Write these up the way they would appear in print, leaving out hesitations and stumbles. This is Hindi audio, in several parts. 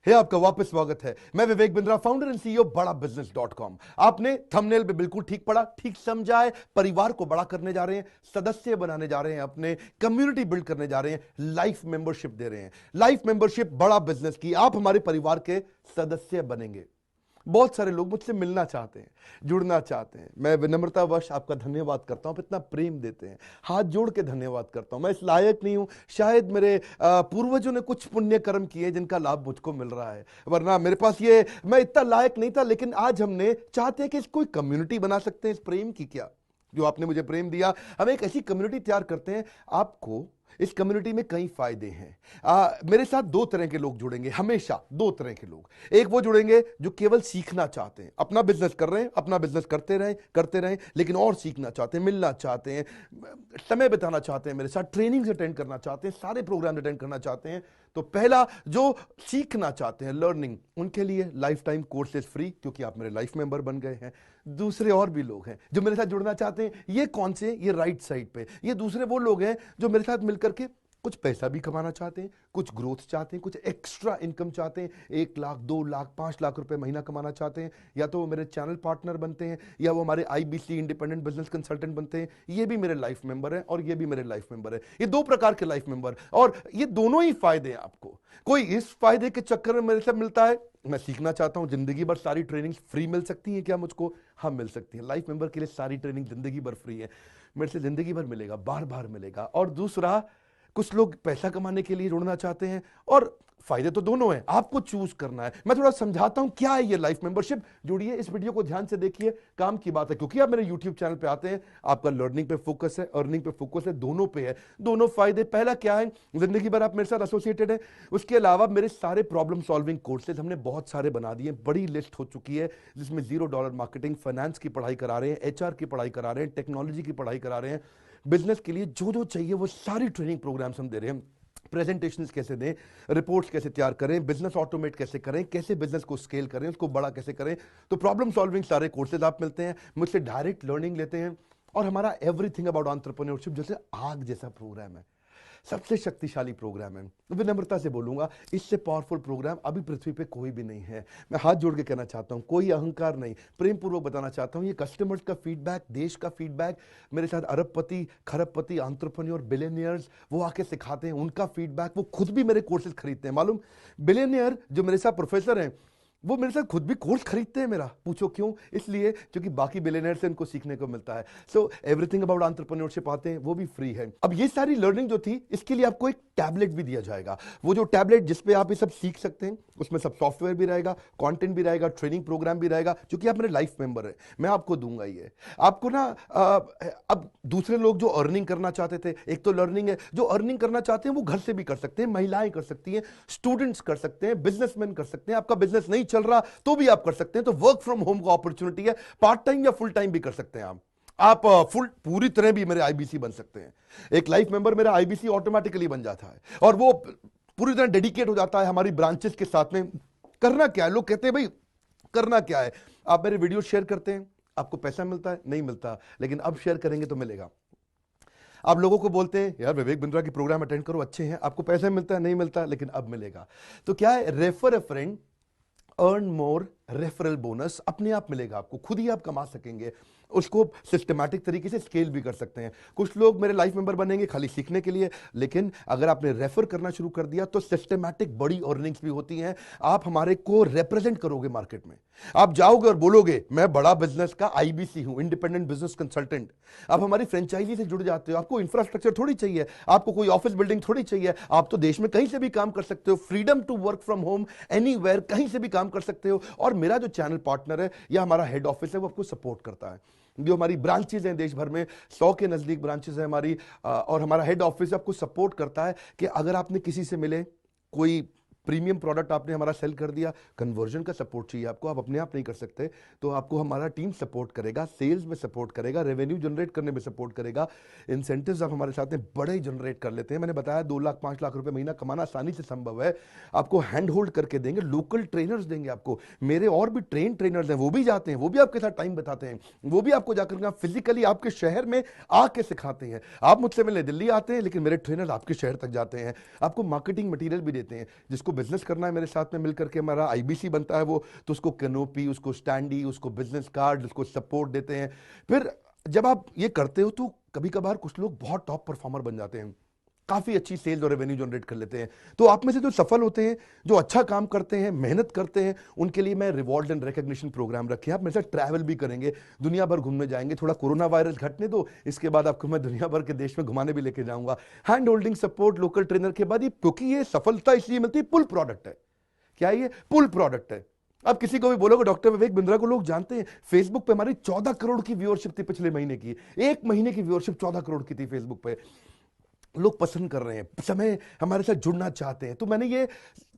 है आपका वापस स्वागत है। मैं Vivek Bindra, founder and CEO बड़ा बिजनेस.com। आपने थंबनेल पे बिल्कुल ठीक पढ़ा, ठीक समझा है। परिवार को बड़ा करने जा रहे हैं, सदस्य बनाने जा रहे हैं, अपने कम्युनिटी बिल्ड करने जा रहे हैं, लाइफ मेंबरशिप दे रहे हैं। लाइफ मेंबरशिप बड़ा बिजनेस की, आप हमारे परिवार के सदस्य बनेंगे। बहुत सारे लोग मुझसे मिलना चाहते हैं, जुड़ना चाहते हैं। मैं विनम्रतावश आपका धन्यवाद करता हूं, आप इतना प्रेम देते हैं, हाथ जोड़ के धन्यवाद करता हूं। मैं इस लायक नहीं हूं, शायद मेरे पूर्वजों ने कुछ पुण्य कर्म किए जिनका लाभ मुझको मिल रहा है, वरना मेरे पास ये मैं इतना लायक नहीं था। लेकिन आज हमने चाहते हैं कि कोई कम्युनिटी बना सकते हैं इस प्रेम की। क्या जो आपने मुझे प्रेम दिया, हम एक ऐसी कम्युनिटी तैयार करते हैं। आपको इस कम्युनिटी में कई फायदे हैं। मेरे साथ दो तरह के लोग जुड़ेंगे, हमेशा दो तरह के लोग। एक वो जुड़ेंगे जो केवल सीखना चाहते हैं, अपना बिजनेस कर रहे हैं, अपना बिजनेस करते रहें, लेकिन और सीखना चाहते हैं, मिलना चाहते हैं, समय बिताना चाहते हैं, मेरे साथ ट्रेनिंग्स अटेंड करना चाहते हैं, सारे प्रोग्राम अटेंड करना चाहते हैं। तो पहला, जो सीखना चाहते हैं, लर्निंग, उनके लिए लाइफ टाइम कोर्सेज फ्री, क्योंकि आप मेरे लाइफ मेंबर बन गए हैं। दूसरे और भी लोग हैं जो मेरे साथ जुड़ना चाहते हैं। ये कौन से? ये राइट साइड पे, ये दूसरे वो लोग हैं जो मेरे साथ मिलकर के कुछ पैसा भी कमाना चाहते हैं, कुछ ग्रोथ चाहते हैं, कुछ एक्स्ट्रा इनकम चाहते हैं। 1 लाख, 2 लाख, 5 लाख रुपए महीना कमाना चाहते हैं। या तो वो मेरे चैनल पार्टनर बनते हैं, या वो हमारे IBC इंडिपेंडेंट बिजनेस कंसल्टेंट बनते हैं। ये भी मेरे लाइफ मेंबर हैं और ये भी मेरे लाइफ मेंबर है। ये दो प्रकार के लाइफ मेंबर, और ये दोनों ही फायदे हैं आपको। कोई इस फायदे के चक्कर में मेरे से मिलता है, मैं सीखना चाहता हूं, जिंदगी भर सारी ट्रेनिंग फ्री मिल सकती है क्या मुझको? हाँ, मिल सकती है। लाइफ मेंबर के लिए सारी ट्रेनिंग जिंदगी भर फ्री है, मेरे से जिंदगी भर मिलेगा, बार बार मिलेगा। और दूसरा, कुछ लोग पैसा कमाने के लिए जुड़ना चाहते हैं, और फायदे तो दोनों हैं, आपको चूज करना है। मैं थोड़ा समझाता हूं क्या है ये लाइफ मेंबरशिप। जुड़िए, इस वीडियो को ध्यान से देखिए, काम की बात है। क्योंकि आप मेरे YouTube चैनल पे आते हैं, आपका लर्निंग पे फोकस है, अर्निंग पे फोकस है, दोनों पे है। दोनों फायदे, पहला क्या है, जिंदगी भर आप मेरे साथ एसोसिएटेड है। उसके अलावा मेरे सारे प्रॉब्लम सॉल्विंग कोर्सेज हमने बहुत सारे बना दिए, बड़ी लिस्ट हो चुकी है, जिसमें $0 मार्केटिंग, फाइनेंस की पढ़ाई करा रहे हैं, HR की पढ़ाई करा रहे हैं, टेक्नोलॉजी की पढ़ाई करा रहे हैं। बिजनेस के लिए जो जो चाहिए वो सारी ट्रेनिंग प्रोग्राम्स हम दे रहे हैं। प्रेजेंटेशंस कैसे दें, रिपोर्ट्स कैसे तैयार करें, बिजनेस ऑटोमेट कैसे करें, कैसे बिजनेस को स्केल करें, उसको बड़ा कैसे करें। तो प्रॉब्लम सॉल्विंग सारे कोर्सेज आप मिलते हैं, मुझसे डायरेक्ट लर्निंग लेते हैं। और हमारा एवरीथिंग अबाउट एंटरप्रेन्योरशिप जैसे आग जैसा प्रोग्राम है, सबसे शक्तिशाली प्रोग्राम है। विनम्रता से बोलूंगा, इससे पावरफुल प्रोग्राम अभी पृथ्वी पे कोई भी नहीं है। मैं हाथ जोड़ के कहना चाहता हूं, कोई अहंकार नहीं, प्रेम पूर्वक बताना चाहता हूं, ये कस्टमर्स का फीडबैक, देश का फीडबैक, मेरे साथ अरबपति, खरबपति, एंटरप्रेन्योर, बिलियनियर्स, वो आके सिखाते हैं, उनका फीडबैक, वो खुद भी मेरे कोर्सेज खरीदते हैं। मालूम, बिलियनियर जो मेरे साथ प्रोफेसर हैं, वो मेरे साथ खुद भी कोर्स खरीदते हैं मेरा। पूछो क्यों? इसलिए क्योंकि बाकी बिलियनियर से इनको सीखने को मिलता है। सो एवरीथिंग अबाउट एंटरप्रेन्योरशिप आते हैं, वो भी फ्री है। अब ये सारी लर्निंग जो थी, इसके लिए आपको एक टैबलेट भी दिया जाएगा। वो जो टैबलेट जिसपे आप ये सब सीख सकते हैं, उसमें सब सॉफ्टवेयर भी रहेगा, कंटेंट भी रहेगा, ट्रेनिंग प्रोग्राम भी रहेगा। क्योंकि आप मेरे लाइफ मेंबर है, मैं आपको दूंगा ये। आपको ना अब दूसरे लोग जो अर्निंग करना चाहते थे, एक तो लर्निंग है, जो अर्निंग करना चाहते हैं वो घर से भी कर सकते हैं, महिलाएं कर सकती हैं, स्टूडेंट्स कर सकते हैं, बिजनेसमैन कर सकते हैं। आपका बिजनेस नहीं चल रहा तो भी आप कर सकते हैं। तो वर्क फ्रॉम होम का अपॉर्चुनिटी है, पार्ट टाइम या फुल टाइम भी कर सकते हैं आप फुल पूरी तरह भी मेरे IBC बन सकते हैं। एक लाइफ मेंबर मेरा IBC ऑटोमेटिकली बन जाता है, और वो पूरी तरह डेडिकेट हो जाता है हमारी ब्रांचेस के साथ में। करना क्या है, लोग कहते हैं भाई करना क्या है, आप मेरे वीडियो शेयर करते हैं, आपको पैसा मिलता है? नहीं मिलता, लेकिन अब शेयर करेंगे तो मिलेगा। आप लोगों को बोलते हैं यार विवेक बिंद्रा की प्रोग्राम अटेंड करो, अच्छे हैं, आपको पैसा मिलता है? नहीं मिलता, लेकिन अब मिलेगा। तो क्या है, refer a friend, earn more, referral bonus अपने आप मिलेगा आपको, खुद ही आप कमा सकेंगे। उसको सिस्टमैटिक तरीके से स्केल भी कर सकते हैं। कुछ लोग मेरे लाइफ मेंबर बनेंगे खाली सीखने के लिए, लेकिन अगर आपने रेफर करना शुरू कर दिया तो सिस्टमैटिक बड़ी अर्निंग्स भी होती हैं। आप हमारे को रिप्रेजेंट करोगे मार्केट में, आप जाओगे और बोलोगे मैं बड़ा बिजनेस का IBC हूं, इंडिपेंडेंट बिजनेस कंसल्टेंट। आप हमारी फ्रेंचाइजी से जुड़ जाते हो, आपको इंफ्रास्ट्रक्चर थोड़ी चाहिए, आपको कोई ऑफिस बिल्डिंग थोड़ी चाहिए, आप तो देश में कहीं से भी काम कर सकते हो, freedom to work from home, anywhere, कहीं से भी काम कर सकते हो। और मेरा जो चैनल पार्टनर है या हमारा हेड ऑफिस है, वो आपको सपोर्ट करता है। जो हमारी ब्रांचेज हैं देश भर में, 100 के नजदीक ब्रांचेज हैं हमारी, और हमारा हेड ऑफिस आपको सपोर्ट करता है कि अगर आपने किसी से मिले, कोई प्रीमियम प्रोडक्ट आपने हमारा सेल कर दिया, कन्वर्जन का सपोर्ट चाहिए आपको, आप अपने आप नहीं कर सकते, तो आपको हमारा टीम सपोर्ट करेगा, सेल्स में सपोर्ट करेगा, रेवेन्यू जनरेट करने में सपोर्ट करेगा, इंसेंटिव्स आप हमारे साथ में बड़े जनरेट कर लेते हैं। मैंने बताया 2 लाख 5 लाख रुपए महीना कमाना आसानी से संभव है। आपको हैंड होल्ड करके देंगे, लोकल ट्रेनर्स देंगे आपको, मेरे और भी ट्रेनर्स हैं, वो भी जाते हैं, वो भी आपके साथ टाइम बताते हैं, वो भी आपको जाकर फिजिकली आपके शहर में आके सिखाते हैं। आप मुझसे मिलने दिल्ली आते हैं, लेकिन मेरे ट्रेनर आपके शहर तक जाते हैं, आपको मार्केटिंग मटेरियल भी देते हैं, जिसको जिसको बिजनेस करना है मेरे साथ में मिलकर के हमारा आईबीसी बनता है वो, तो उसको कैनोपी, उसको स्टैंडी, उसको बिजनेस कार्ड, उसको सपोर्ट देते हैं। फिर जब आप ये करते हो तो कभी कभार कुछ लोग बहुत टॉप परफॉर्मर बन जाते हैं, काफी अच्छी सेल्स और रेवेन्यू जनरेट कर लेते हैं। तो आप में से जो सफल होते हैं, जो अच्छा काम करते हैं, मेहनत करते हैं, उनके लिए मैं रिवॉर्ड एंड रिकॉग्निशन प्रोग्राम रखे हैं। आप मेरे साथ ट्रैवल भी करेंगे, दुनिया भर घूमने जाएंगे। थोड़ा कोरोना वायरस घटने दो, इसके बाद आपको मैं दुनिया भर के देश में घुमाने भी लेके जाऊंगा। Hand holding support, local trainer के बाद, ये क्योंकि ये सफलता इसलिए मिलती है, पुल प्रोडक्ट है। क्या ये पुल प्रोडक्ट है? अब किसी को भी बोलोगे डॉक्टर विवेक बिंद्रा को लोग जानते हैं, फेसबुक पे हमारी 14 करोड़ की व्यूअरशिप थी पिछले महीने की। एक महीने की व्यूअरशिप 14 करोड़ की थी फेसबुक पे। लोग पसंद कर रहे हैं, समय हमारे साथ जुड़ना चाहते हैं। तो मैंने ये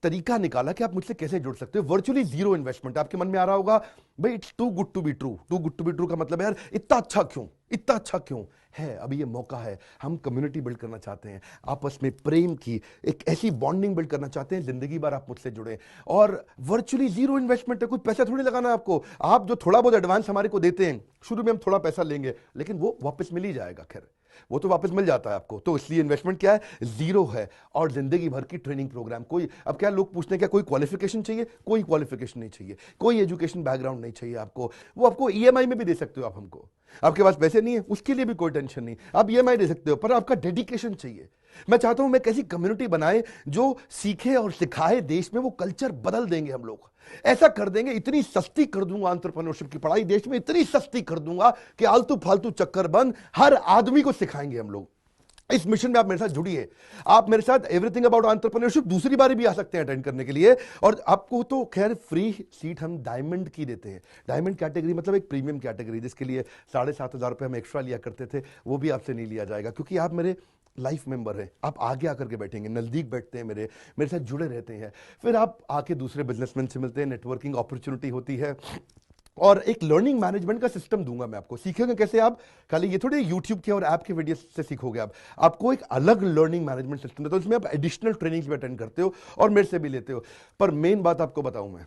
तरीका निकाला कि आप मुझसे कैसे जुड़ सकते हो। Virtually zero investment. आपके मन में आ रहा होगा भाई it's too good to be true. Too good to be true का मतलब है यार इतना अच्छा क्यों, इतना अच्छा क्यों है? अभी ये मौका है, हम कम्युनिटी बिल्ड करना चाहते हैं, आपस में प्रेम की एक ऐसी बॉन्डिंग बिल्ड करना चाहते हैं, जिंदगी भर आप मुझसे जुड़े। और वर्चुअली जीरो इन्वेस्टमेंट है, कुछ पैसा थोड़ी लगाना है आपको। आप जो थोड़ा बहुत एडवांस हमारे को देते हैं, शुरू में हम थोड़ा पैसा लेंगे, लेकिन वो वापस मिल ही जाएगा। खैर वो तो वापस मिल जाता है आपको। तो इसलिए इन्वेस्टमेंट क्या है? जीरो है। और जिंदगी भर की ट्रेनिंग प्रोग्राम। कोई, अब क्या लोग पूछते हैं क्या कोई क्वालिफिकेशन चाहिए? कोई क्वालिफिकेशन नहीं चाहिए, कोई एजुकेशन बैकग्राउंड नहीं चाहिए आपको। वो आपको ईएमआई में भी दे सकते हो आप हमको। आपके पास पैसे नहीं है उसके लिए भी कोई टेंशन नहीं, आप ईएमआई दे सकते हो, पर आपका डेडिकेशन चाहिए। मैं चाहता हूं मैं कैसी कम्युनिटी बनाए जो सीखे और सिखाए देश में, वो कल्चर बदल देंगे हम लोग। ऐसा कर देंगे, इतनी सस्ती कर दूंगा एंटरप्रेन्योरशिप की पढ़ाई देश में, इतनी सस्ती कर दूंगा कि आलतू फालतू चक्कर बंद, हर आदमी को सिखाएंगे हम लोग। इस मिशन में आप मेरे साथ जुड़िए। आप मेरे साथ एवरीथिंग अबाउट एंटरप्रेन्योरशिप दूसरी बारी भी आ सकते हैं अटेंड करने के लिए। और आपको तो खैर फ्री सीट हम डायमंड की देते हैं। डायमंड कैटेगरी मतलब एक प्रीमियम कैटेगरी, जिसके लिए 7,500 रुपये हम एक्स्ट्रा लिया करते थे, वो भी आपसे नहीं लिया जाएगा, क्योंकि आप मेरे लाइफ मेंबर है। आप आगे आकर के बैठेंगे, नजदीक बैठते हैं, मेरे साथ जुड़े रहते हैं। फिर आप आके दूसरे बिजनेसमैन से मिलते हैं, नेटवर्किंग अपॉर्चुनिटी होती है। और एक लर्निंग मैनेजमेंट का सिस्टम दूंगा मैं आपको। सीखेंगे कैसे आप? खाली ये थोड़ी यूट्यूब के और ऐप के वीडियो से सीखोगे आप। आपको एक अलग लर्निंग मैनेजमेंट सिस्टम देता हूं, इसमें आप एडिशनल ट्रेनिंग्स भी अटेंड करते हो और मेरे से भी लेते हो। पर मेन बात आपको बताऊं मैं,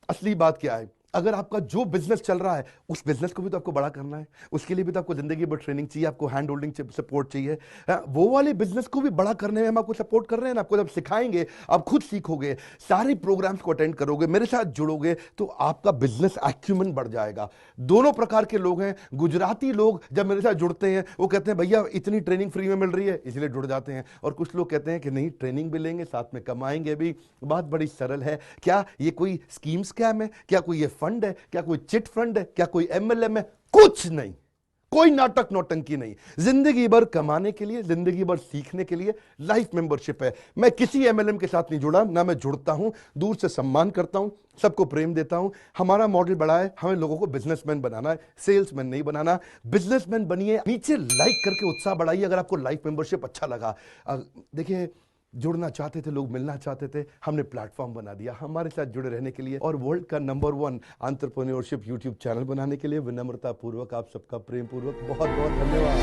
असली बात क्या है? अगर आपका जो बिजनेस चल रहा है, उस बिजनेस को भी तो आपको बड़ा करना है, उसके लिए भी तो आपको जिंदगी भर ट्रेनिंग चाहिए, आपको हैंड होल्डिंग सपोर्ट चाहिए। वो वाले बिजनेस को भी बड़ा करने में हम आपको सपोर्ट कर रहे हैं ना। आपको जब सिखाएंगे, आप खुद सीखोगे, सारे प्रोग्राम्स को अटेंड करोगे, मेरे साथ जुड़ोगे, तो आपका बिजनेस एक्यूमेंट बढ़ जाएगा। दोनों प्रकार के लोग हैं। गुजराती लोग जब मेरे साथ जुड़ते हैं, वो कहते हैं भैया इतनी ट्रेनिंग फ्री में मिल रही है, इसलिए जुड़ जाते हैं। और कुछ लोग कहते हैं कि नहीं, ट्रेनिंग भी लेंगे, साथ में कमाएंगे भी। बात बड़ी सरल है। क्या ये कोई स्कीम स्कैम है? क्या कोई ये फंड है? क्या कोई चिट फंड है? क्या कोई एमएलएम है? कुछ नहीं, कोई नाटक नौटंकी नहीं। जिंदगी भर कमाने के लिए, जिंदगी भर सीखने के लिए लाइफ मेंबरशिप है। मैं किसी एमएलएम के साथ नहीं जुड़ा, ना मैं जुड़ता हूं। दूर से सम्मान करता हूं, सबको प्रेम देता हूं। हमारा मॉडल बड़ा है, हमें लोगों को बिजनेसमैन बनाना है, सेल्समैन नहीं बनाना। बिजनेसमैन बनिए। नीचे लाइक करके उत्साह बढ़ाइए अगर आपको लाइफ मेंबरशिप अच्छा लगा। देखिए, जुड़ना चाहते थे लोग, मिलना चाहते थे, हमने प्लेटफॉर्म बना दिया हमारे साथ जुड़े रहने के लिए। और वर्ल्ड का नंबर 1 एंटरप्रेन्योरशिप यूट्यूब चैनल बनाने के लिए विनम्रता पूर्वक आप सबका प्रेम पूर्वक बहुत बहुत धन्यवाद।